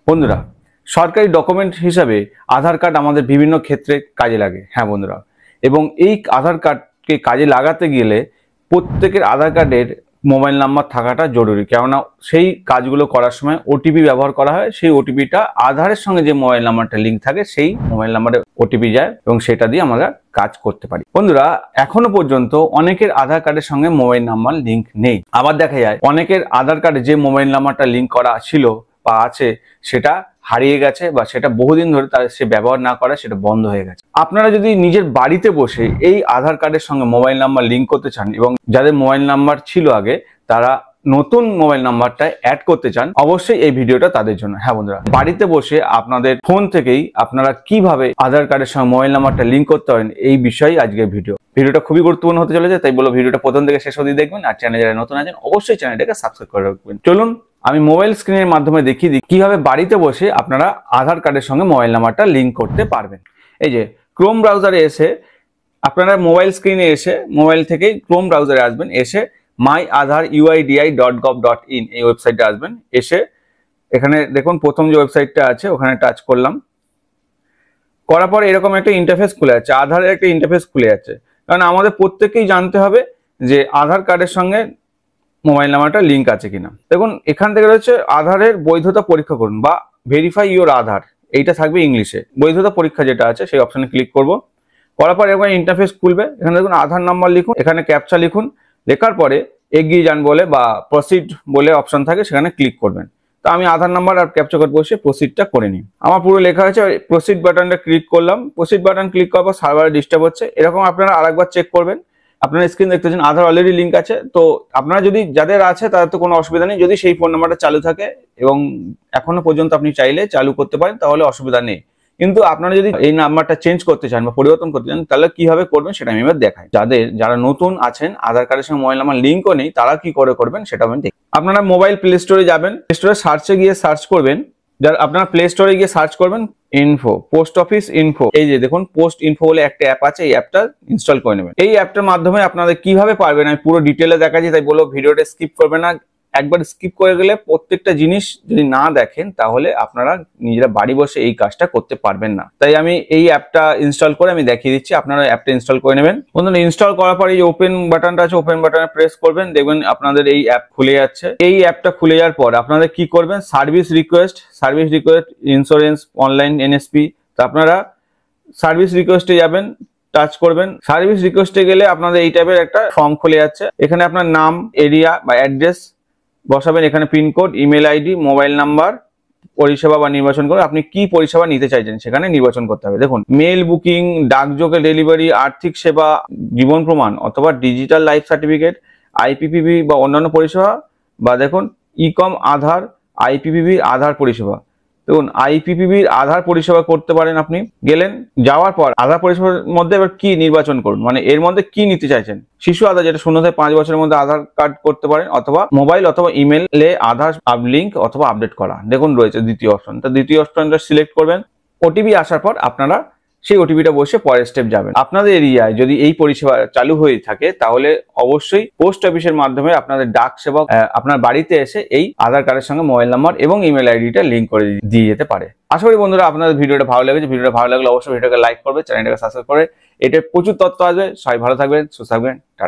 বন্ধুরা, সরকারি ডকুমেন্ট হিসাবে আধার কার্ড আমাদের বিভিন্ন ক্ষেত্রে কাজে লাগে। হ্যাঁ বন্ধুরা, এবং এই আধার কার্ডকে কাজে লাগাতে গেলে প্রত্যেকের আধার কার্ডের মোবাইল নাম্বার থাকাটা জরুরি, কেননা সেই কাজগুলো করার সময় ওটিপি ব্যবহার করা হয়। সেই ওটিপিটা আধারের সঙ্গে যে মোবাইল নাম্বারটা লিঙ্ক থাকে সেই মোবাইল নাম্বারে ওটিপি যায় এবং সেটা দিয়ে আমরা কাজ করতে পারি। বন্ধুরা, এখনো পর্যন্ত অনেকের আধার কার্ডের সঙ্গে মোবাইল নাম্বার লিঙ্ক নেই। আবার দেখা যায় অনেকের আধার কার্ডে যে মোবাইল নাম্বারটা লিঙ্ক করা ছিল বা আছে সেটা হারিয়ে গেছে বা সেটা বহুদিন ধরে তার সে ব্যবহার না করে সেটা বন্ধ হয়ে গেছে। আপনারা যদি নিজের বাড়িতে বসে এই আধার কার্ডের সঙ্গে মোবাইল নাম্বার লিঙ্ক করতে চান এবং যাদের মোবাইল নাম্বার ছিল আগে তারা নতুন মোবাইল নাম্বারটা অ্যাড করতে চান, অবশ্যই এই ভিডিওটা তাদের জন্য। হ্যাঁ বন্ধুরা, বাড়িতে বসে আপনাদের ফোন থেকেই আপনারা কিভাবে আধার কার্ডের সঙ্গে মোবাইল নাম্বারটা লিঙ্ক করতে পারেন এই বিষয়ে আজকের ভিডিওটা খুবই গুরুত্বপূর্ণ হতে চলেছে। তাই বলো ভিডিওটা প্রথম থেকে শেষ অবধি দেখবেন, আর চ্যানেলে যারা নতুন আছেন অবশ্যই চ্যানেলটাকে সাবস্ক্রাইব করে রাখবেন। চলুন আমি মোবাইল স্ক্রিনের মাধ্যমে দেখিয়ে দিই কিভাবে বাড়িতে বসে আপনারা আধার কার্ডের সঙ্গে মোবাইল নাম্বারটা লিঙ্ক করতে পারবেন। এই যে ক্রোম ব্রাউজারে এসে আপনারা মোবাইল স্ক্রিনে এসে মোবাইল থেকেই ক্রোম ব্রাউজারে আসবেন, এসে myAadharUIDI.gov.in এই ওয়েবসাইটে আসবেন। এসে এখানে দেখুন প্রথম যে ওয়েবসাইটটা আছে ওখানে টাচ করলাম, করার পর এরকম একটা ইন্টারফেস খুলে যাচ্ছে, আধারের একটা ইন্টারফেস খুলে যাচ্ছে। কারণ আমাদের প্রত্যেককেই জানতে হবে যে আধার কার্ডের সঙ্গে মোবাইল নাম্বারটা লিঙ্ক আছে কিনা। দেখুন এখান থেকে রয়েছে আধারের বৈধতা পরীক্ষা করুন বা ভেরিফাই ইউর আধার, এইটা থাকবে ইংলিশে। বৈধতা পরীক্ষা যেটা আছে সেই অপশনে ক্লিক করব। করার পর এরকম ইন্টারফেস খুলবে। এখানে দেখুন আধার নাম্বার লিখুন, এখানে ক্যাপচা লিখুন, লেখার পরে এগিয়ে যান বলে বা প্রসিড বলে অপশন থাকে, সেখানে ক্লিক করবেন। তো আমি আধার নাম্বার আর ক্যাপচা কোড বসে প্রসিডটা করে নিই। আমার পুরো লেখা হয়েছে, প্রসিড বাটনটা ক্লিক করলাম। প্রসিড বাটন ক্লিক করার পর সার্ভারে ডিস্টার্ব হচ্ছে, এরকম আপনারা আরেকবার চেক করবেন। আপনারা স্ক্রিন দেখতে পাচ্ছেন আধার অলরেডি লিঙ্ক আছে। তো আপনারা যদি যাদের আছে তাদের তো কোনো অসুবিধা নেই, যদি সেই ফোন নাম্বারটা চালু থাকে এবং এখনো পর্যন্ত আপনি চাইলে চালু করতে পারেন তাহলে অসুবিধা নেই। কিন্তু আপনারা যদি এই নাম্বারটা চেঞ্জ করতে চান বা পরিবর্তন করতে চান তাহলে কিভাবে করবেন সেটা আমি এবার দেখাই। যারা নতুন আছেন আধার কার্ডের সঙ্গে মোবাইল নাম্বার লিঙ্কও নেই তারা কি করে করবেন সেটা আমি দেখি। আপনারা মোবাইল প্লে স্টোরে যাবেন, প্লে স্টোরে সার্চে গিয়ে সার্চ করবেন, আপনারা প্লে স্টোরে গিয়ে সার্চ করবেন ইনফো, পোস্ট অফিস ইনফো। এই যে দেখুন পোস্ট ইনফো বলে একটা অ্যাপ আছে, এই অ্যাপটা ইনস্টল করে নেবেন। এই অ্যাপটার মাধ্যমে আপনাদের কিভাবে পারবেন আমি পুরো ডিটেলে দেখাচ্ছি, তাই বলো ভিডিওটা স্কিপ করবেন না। একবার স্কিপ করে গেলে প্রত্যেকটা জিনিস যদি না দেখেন তাহলে আপনারা নিজেরা বাড়ি বসে এই কাজটা করতে পারবেন না। তাই আমি এই অ্যাপটা ইনস্টল করে আমি দেখিয়ে দিচ্ছি, আপনারা অ্যাপটা ইনস্টল করে নেবেন। বন্ধুরা ইনস্টল করার পর এই যে ওপেন বাটনটা আছে, ওপেন বাটনে প্রেস করবেন, দেখবেন আপনাদের এই অ্যাপ খুলে যাচ্ছে। এই অ্যাপটা খুলে যাওয়ার পর আপনাদের কি করবেন, service request insurance online NSP. তো আপনারা সার্ভিস রিকোয়েস্টে যাবেন, টাচ করবেন। সার্ভিস রিকোয়েস্টে গেলে আপনাদের এই টাইপের একটা ফর্ম খুলে যাচ্ছে। এখানে আপনার নাম, এরিয়া বা অ্যাড্রেস বসাবেন, এখানে pincode, email ID, mobile number, পরিষেবা বা নির্বাচন করে আপনি কি পরিষেবা নিতে চাইছেন সেখানে নির্বাচন করতে হবে। দেখুন মেল বুকিং, ডাকযোগে ডেলিভারি, আর্থিক সেবা, জীবন প্রমাণ অথবা ডিজিটাল লাইফ সার্টিফিকেট, আইপিপিবি বা অন্যান্য পরিষেবা, বা দেখুন ইকম আধার, আইপিপিবি আধার পরিষেবা। দেখুন আইপিপিবির আধার পরিষেবা করতে পারেন। আপনি গেলেন, যাওয়ার পর আধার পরিষেবার মধ্যে এবার কি নির্বাচন করুন, মানে এর মধ্যে কি নিতে চাইছেন। শিশু আধার যেটা 0 থেকে 5 বছরের মধ্যে আধার কার্ড করতে পারেন, অথবা মোবাইল অথবা ইমেলে আধার লিঙ্ক অথবা আপডেট করা। দেখুন রয়েছে দ্বিতীয় অপশন, তো দ্বিতীয় অপশনটা সিলেক্ট করবেন। ওটিপি আসার পর আপনারা সেই ওটিপিটা বসে পরের স্টেপ যাবেন। আপনাদের এরিয়ায় যদি এই পরিষেবা চালু হয়ে থাকে তাহলে অবশ্যই পোস্ট অফিসের মাধ্যমে আপনাদের ডাক সেবক আপনার বাড়িতে এসে এই আধার কার্ডের সঙ্গে মোবাইল নাম্বার এবং ইমেল আইডিটা লিঙ্ক করে দিয়ে যেতে পারে। আশা করি বন্ধুরা আপনাদের ভিডিওটা ভালো লেগেছে। ভিডিওটা ভালো লাগলে অবশ্যই ভিডিওটাকে লাইক করবে, চ্যানেলটাকে সাবস্ক্রাইব করে। এটা প্রচুর তথ্য আসবে। সবাই ভালো থাকবেন, সুস্থ থাকবেন। টাটা।